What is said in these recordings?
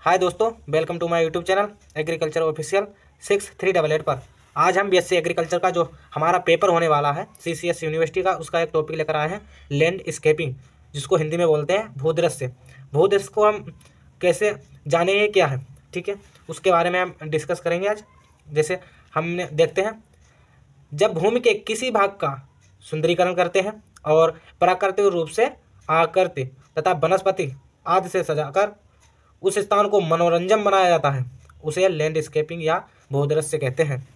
हाय दोस्तों, welcome to my YouTube channel agriculture official 6388 पर। आज हम बीएससी एग्रीकल्चर का जो हमारा पेपर होने वाला है सीसीएस यूनिवर्सिटी का, उसका एक टॉपिक लेकर आए हैं लैंडस्केपिंग, जिसको हिंदी में बोलते हैं भूदृश्य। भूदृश्य को हम कैसे जाने ये क्या है, ठीक है, उसके बारे में हम डिस्कस करेंगे आज। जैसे हमने देखते हैं, जब भूमि के किसी भाग का सुंदरीकरण करते हैं और प्राकृतिक रूप से आकृति तथा वनस्पति आदि से सजाकर उस स्थान को मनोरंजन बनाया जाता है, उसे लैंडस्केपिंग या भूदृश्य कहते हैं।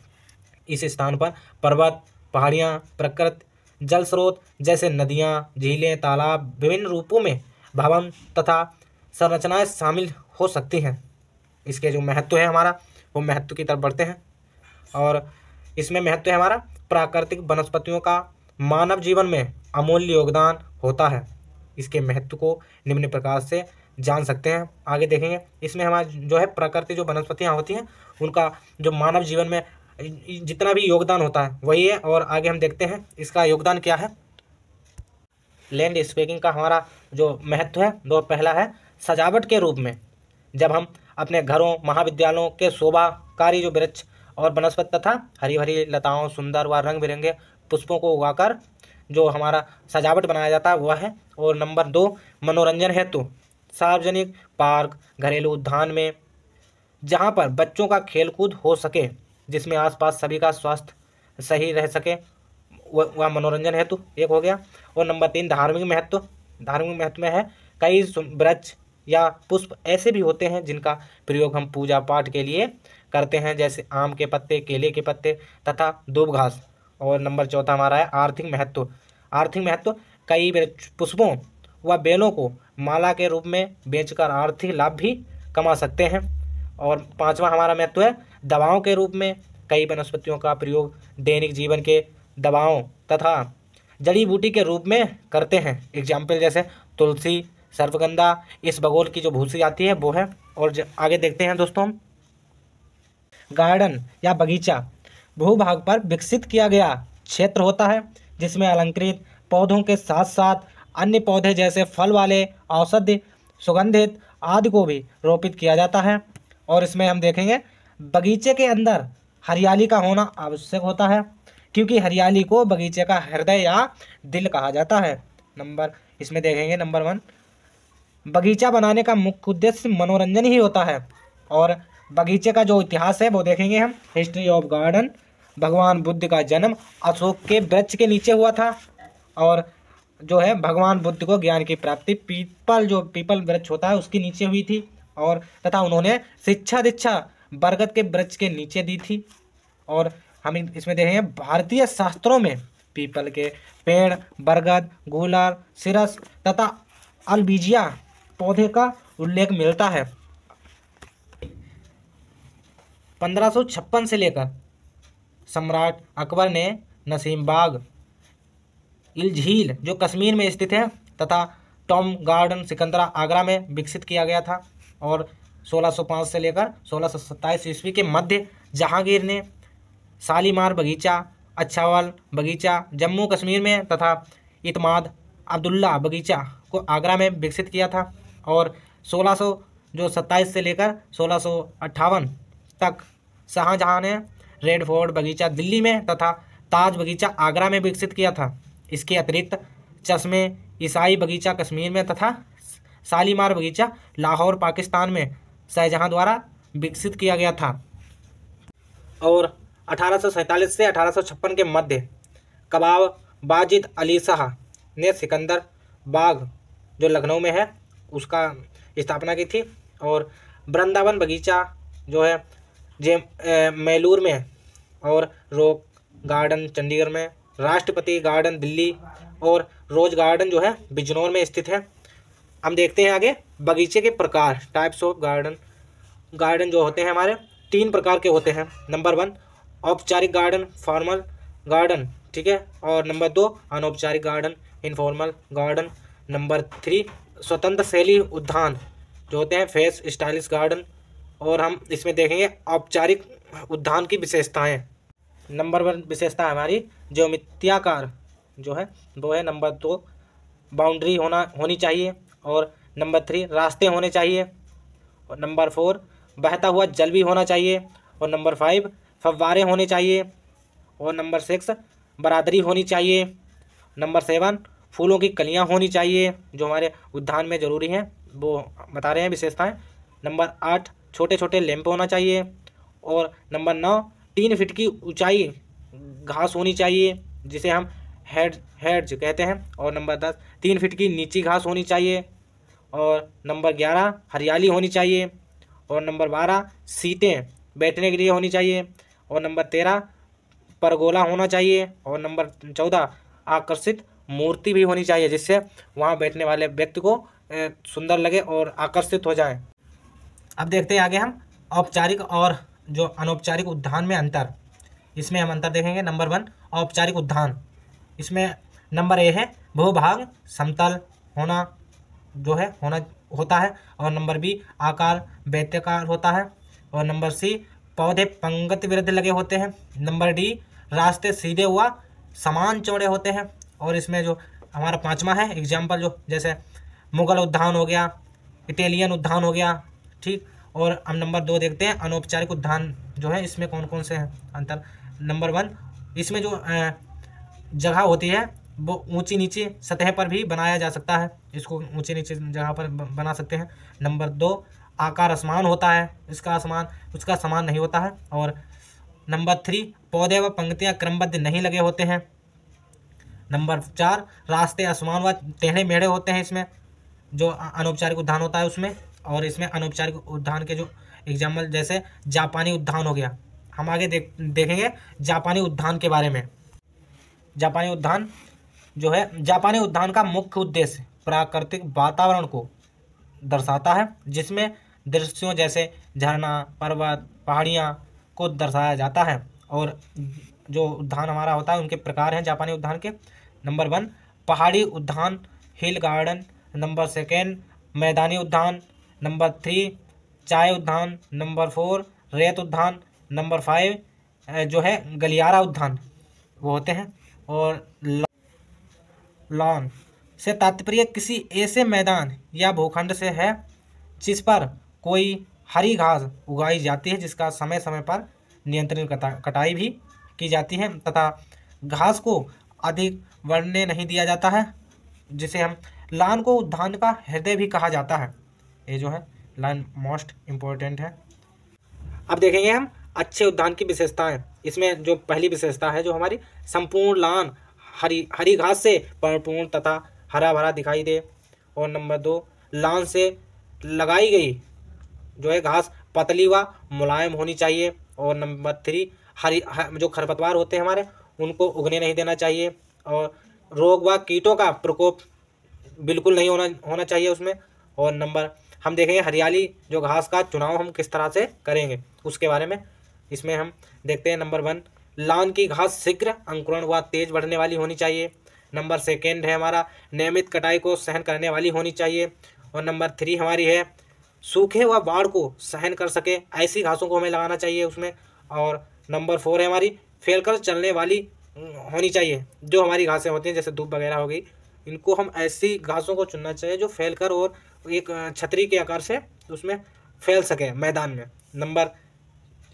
इस स्थान पर पर्वत, पहाड़ियाँ, प्रकृति, जल स्रोत जैसे नदियाँ, झीलें, तालाब, विभिन्न रूपों में भवन तथा संरचनाएं शामिल हो सकती हैं। इसके जो महत्व है हमारा, वो महत्व की तरफ बढ़ते हैं। और इसमें महत्व है हमारा प्राकृतिक वनस्पतियों का मानव जीवन में अमूल्य योगदान होता है। इसके महत्व को निम्न प्रकार से जान सकते हैं, आगे देखेंगे। इसमें हमारा जो है प्रकृति जो वनस्पतियाँ होती हैं, उनका जो मानव जीवन में जितना भी योगदान होता है वही है। और आगे हम देखते हैं इसका योगदान क्या है। लैंडस्केपिंग का हमारा जो महत्व है, वो पहला है सजावट के रूप में। जब हम अपने घरों, महाविद्यालयों के शोभाकारी जो वृक्ष और वनस्पति तथा हरी भरी लताओं, सुंदर व रंग बिरंगे पुष्पों को उगाकर जो हमारा सजावट बनाया जाता है वह है। और नंबर 2, मनोरंजन हेतु सार्वजनिक पार्क, घरेलू उद्यान में जहाँ पर बच्चों का खेलकूद हो सके, जिसमें आसपास सभी का स्वास्थ्य सही रह सके, वह मनोरंजन हेतु एक हो गया। और नंबर 3, धार्मिक महत्व। धार्मिक महत्व में है कई वृक्ष या पुष्प ऐसे भी होते हैं जिनका प्रयोग हम पूजा पाठ के लिए करते हैं, जैसे आम के पत्ते, केले के पत्ते तथा दूब घास। और नंबर 4 हमारा है आर्थिक महत्व। आर्थिक महत्व कई वृक्ष, पुष्पों व बेलों को माला के रूप में बेचकर आर्थिक लाभ भी कमा सकते हैं। और 5वां हमारा महत्व है दवाओं के रूप में। कई वनस्पतियों का प्रयोग दैनिक जीवन के दवाओं तथा जड़ी बूटी के रूप में करते हैं। एग्जाम्पल जैसे तुलसी, सर्पगंधा, इस बगोल की जो भूसी आती है वो है। और आगे देखते हैं दोस्तों हम, गार्डन या बगीचा भूभाग पर विकसित किया गया क्षेत्र होता है जिसमें अलंकृत पौधों के साथ साथ अन्य पौधे जैसे फल वाले, औषधि, सुगंधित आदि को भी रोपित किया जाता है। और इसमें हम देखेंगे बगीचे के अंदर हरियाली का होना आवश्यक होता है, क्योंकि हरियाली को बगीचे का हृदय या दिल कहा जाता है। इसमें देखेंगे नंबर 1, बगीचा बनाने का मुख्य उद्देश्य मनोरंजन ही होता है। और बगीचे का जो इतिहास है वो देखेंगे हम। History of garden. भगवान बुद्ध का जन्म अशोक के वृक्ष के नीचे हुआ था। और जो है भगवान बुद्ध को ज्ञान की प्राप्ति पीपल वृक्ष होता है उसके नीचे हुई थी। और तथा उन्होंने शिक्षा दीक्षा बरगद के वृक्ष के नीचे दी थी। और हम इसमें देखेंगे भारतीय शास्त्रों में पीपल के पेड़, बरगद, गूलर, सिरस तथा अल्बिजिया पौधे का उल्लेख मिलता है। 1556 से लेकर सम्राट अकबर ने नसीमबाग झील जो कश्मीर में स्थित है तथा टॉम गार्डन सिकंदरा आगरा में विकसित किया गया था। और 1605 से लेकर 1627 ईस्वी के मध्य जहांगीर ने शालीमार बगीचा, अच्छावल बगीचा जम्मू कश्मीर में तथा इतमाद अब्दुल्ला बगीचा को आगरा में विकसित किया था। और 1627 से लेकर 1658 तक शाहजहां ने रेड फोर्ट बगीचा दिल्ली में तथा ताज बगीचा आगरा में विकसित किया था। इसके अतिरिक्त चश्मे ईसाई बगीचा कश्मीर में तथा शालीमार बगीचा लाहौर पाकिस्तान में शाहजहां द्वारा विकसित किया गया था। और 1847 से 1856 के मध्य कबाब बाजिद अली शाह ने सिकंदर बाग जो लखनऊ में है उसका स्थापना की थी। और वृंदावन बगीचा जो है मैलूर में, और रॉक गार्डन चंडीगढ़ में, राष्ट्रपति गार्डन दिल्ली, और रोज गार्डन जो है बिजनौर में स्थित है। हम देखते हैं आगे बगीचे के प्रकार, टाइप्स ऑफ गार्डन। गार्डन जो होते हैं हमारे 3 प्रकार के होते हैं। नंबर 1, औपचारिक गार्डन, फॉर्मल गार्डन, ठीक है। और नंबर 2, अनौपचारिक गार्डन, इनफॉर्मल गार्डन। नंबर 3, स्वतंत्र शैली उद्यान जो होते हैं, फेस स्टाइलिश गार्डन। और हम इसमें देखेंगे औपचारिक उद्यान की विशेषताएं। नंबर 1 विशेषता हमारी ज्योमित्याकार जो है वो है। नंबर 2, बाउंड्री होनी चाहिए। और नंबर 3, रास्ते होने चाहिए। और नंबर 4 बहता हुआ जल भी होना चाहिए। और नंबर 5 फव्वारे होने चाहिए। और नंबर 6 बरादरी होनी चाहिए। नंबर 7 फूलों की कलियां होनी चाहिए, जो हमारे उद्यान में ज़रूरी हैं, वो बता रहे हैं विशेषताएं। नंबर 8 छोटे छोटे लैंप होना चाहिए। और नंबर 9 3 फीट की ऊंचाई घास होनी चाहिए, जिसे हम हेड्ज कहते हैं। और नंबर 10 3 फीट की नीची घास होनी चाहिए। और नंबर 11 हरियाली होनी चाहिए। और नंबर 12 सीटें बैठने के लिए होनी चाहिए। और नंबर 13 परगोला होना चाहिए। और नंबर 14 आकर्षित मूर्ति भी होनी चाहिए, जिससे वहाँ बैठने वाले व्यक्ति को सुंदर लगे और आकर्षित हो जाए। अब देखते हैं आगे हम औपचारिक और जो अनौपचारिक उद्यान में अंतर। इसमें हम अंतर देखेंगे। नंबर 1 औपचारिक उद्यान। इसमें नंबर ए है भूभाग समतल होना, जो है होता है। और नंबर बी आकार वृत्ताकार होता है। और नंबर सी पौधे पंक्ति विरुद्ध लगे होते हैं। नंबर डी रास्ते सीधे हुआ समान चौड़े होते हैं। और इसमें जो हमारा 5वां है एग्जाम्पल, जो जैसे मुगल उद्यान हो गया, इटालियन उद्यान हो गया, ठीक। और हम नंबर 2 देखते हैं अनौपचारिक उद्यान जो है, इसमें कौन कौन से हैं अंतर। नंबर 1 इसमें जो जगह होती है वो ऊंची नीची सतह पर भी बनाया जा सकता है, इसको ऊंची नीची जगह पर बना सकते हैं। नंबर 2 आकार असमान होता है, उसका समान नहीं होता है। और नंबर 3 पौधे व पंक्तियां क्रमबद्ध नहीं लगे होते हैं। नंबर 4 रास्ते असमान व टेढ़े मेढ़े होते हैं इसमें, जो अनौपचारिक उद्यान होता है उसमें। और इसमें अनौपचारिक उद्यान के जो एग्जाम्पल जैसे जापानी उद्यान हो गया। हम आगे देखेंगे जापानी उद्यान के बारे में। जापानी उद्यान जो है, जापानी उद्यान का मुख्य उद्देश्य प्राकृतिक वातावरण को दर्शाता है, जिसमें दृश्यों जैसे झरना, पर्वत, पहाड़ियाँ को दर्शाया जाता है। और जो उद्यान हमारा होता है उनके प्रकार हैं जापानी उद्यान के। नंबर 1 पहाड़ी उद्यान हिल गार्डन। नंबर 2 मैदानी उद्यान। नंबर 3 चाय उद्यान। नंबर 4 रेत उद्यान। नंबर 5 जो है गलियारा उद्यान वो होते हैं। और लॉन से तात्पर्य किसी ऐसे मैदान या भूखंड से है जिस पर कोई हरी घास उगाई जाती है, जिसका समय समय पर नियंत्रित कटाई भी की जाती है, तथा घास को अधिक बढ़ने नहीं दिया जाता है, जिसे हम लॉन को उद्यान का हृदय भी कहा जाता है। ये जो है लॉन मोस्ट इम्पोर्टेंट है। अब देखेंगे हम अच्छे उद्यान की विशेषताएं। इसमें जो पहली विशेषता है जो हमारी संपूर्ण लॉन हरी घास से परिपूर्ण तथा हरा भरा दिखाई दे। और नंबर 2 लॉन से लगाई गई जो है घास पतली व मुलायम होनी चाहिए। और नंबर 3 जो खरपतवार होते हैं हमारे उनको उगने नहीं देना चाहिए। और रोग व कीटों का प्रकोप बिल्कुल नहीं होना चाहिए उसमें। और नंबर हम देखेंगे हरियाली जो घास का चुनाव हम किस तरह से करेंगे उसके बारे में। इसमें हम देखते हैं नंबर 1 लॉन की घास शीघ्र अंकुरण व तेज बढ़ने वाली होनी चाहिए। नंबर 2 है हमारा नियमित कटाई को सहन करने वाली होनी चाहिए। और नंबर 3 हमारी है सूखे व बाढ़ को सहन कर सके, ऐसी घासों को हमें लगाना चाहिए उसमें। और नंबर 4 है हमारी फैलकर चलने वाली होनी चाहिए। जो हमारी घासें होती हैं जैसे धूप वगैरह हो गई, इनको हम ऐसी घासों को चुनना चाहिए जो फैलकर और एक छतरी के आकार से उसमें फैल सके मैदान में। नंबर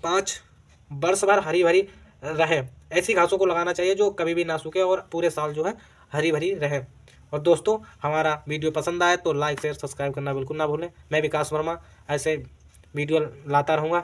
5 वर्ष भर हरी भरी रहे, ऐसी घासों को लगाना चाहिए जो कभी भी ना सूखे और पूरे साल जो है हरी भरी रहे। और दोस्तों हमारा वीडियो पसंद आए तो लाइक शेयर सब्सक्राइब करना बिल्कुल ना भूलें। मैं विकास वर्मा ऐसे वीडियो लाता रहूँगा।